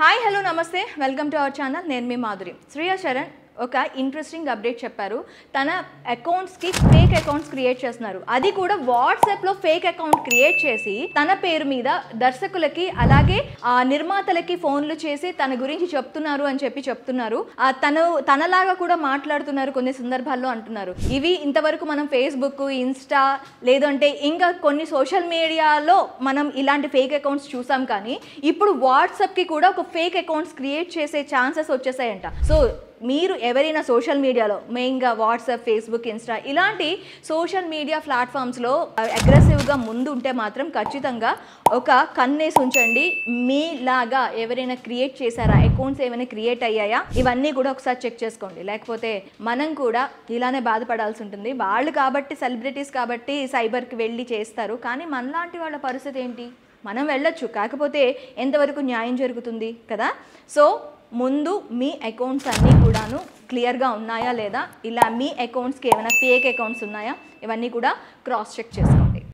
Hi hello నమస్తే welcome to our channel. నేను మీ మాధురి. శ్రేయ శరణ్ ఒక ఇంట్రెస్టింగ్ అప్డేట్ చెప్పారు. తన అకౌంట్స్కి ఫేక్ అకౌంట్స్ క్రియేట్ చేస్తున్నారు. అది కూడా వాట్సాప్లో ఫేక్ అకౌంట్ క్రియేట్ చేసి తన పేరు మీద దర్శకులకి అలాగే నిర్మాతలకి ఫోన్లు చేసి తన గురించి చెప్తున్నారు అని చెప్తున్నారు. తనలాగా కూడా మాట్లాడుతున్నారు కొన్ని సందర్భాల్లో అంటున్నారు. ఇవి ఇంతవరకు మనం ఫేస్బుక్, ఇన్స్టా లేదంటే ఇంకా కొన్ని సోషల్ మీడియాలో మనం ఇలాంటి ఫేక్ అకౌంట్స్ చూసాం. కానీ ఇప్పుడు వాట్సాప్కి కూడా ఒక ఫేక్ అకౌంట్స్ క్రియేట్ చేసే ఛాన్సెస్ వచ్చేసాయంట. సో మీరు ఎవరైనా సోషల్ మీడియాలో మెయిన్గా వాట్సాప్, ఫేస్బుక్, ఇన్స్టా ఇలాంటి సోషల్ మీడియా ప్లాట్ఫామ్స్లో అగ్రెసివ్గా ముందు ఉంటే మాత్రం ఖచ్చితంగా ఒక కన్నేసి ఉంచండి. మీలాగా ఎవరైనా క్రియేట్ చేశారా, అకౌంట్స్ ఏమైనా క్రియేట్ అయ్యాయా, ఇవన్నీ కూడా ఒకసారి చెక్ చేసుకోండి. లేకపోతే మనం కూడా ఇలానే బాధపడాల్సి ఉంటుంది. వాళ్ళు కాబట్టి సెలబ్రిటీస్ కాబట్టి సైబర్కి వెళ్ళి చేస్తారు. కానీ మనలాంటి వాళ్ళ పరిస్థితి ఏంటి? మనం వెళ్ళొచ్చు, కాకపోతే ఎంతవరకు న్యాయం జరుగుతుంది కదా. సో ముందు మీ అకౌంట్స్ అన్నీ కూడాను క్లియర్గా ఉన్నాయా లేదా, ఇలా మీ అకౌంట్స్కి ఏమైనా ఫేక్ అకౌంట్స్ ఉన్నాయా, ఇవన్నీ కూడా క్రాస్ చెక్ చేసుకోండి.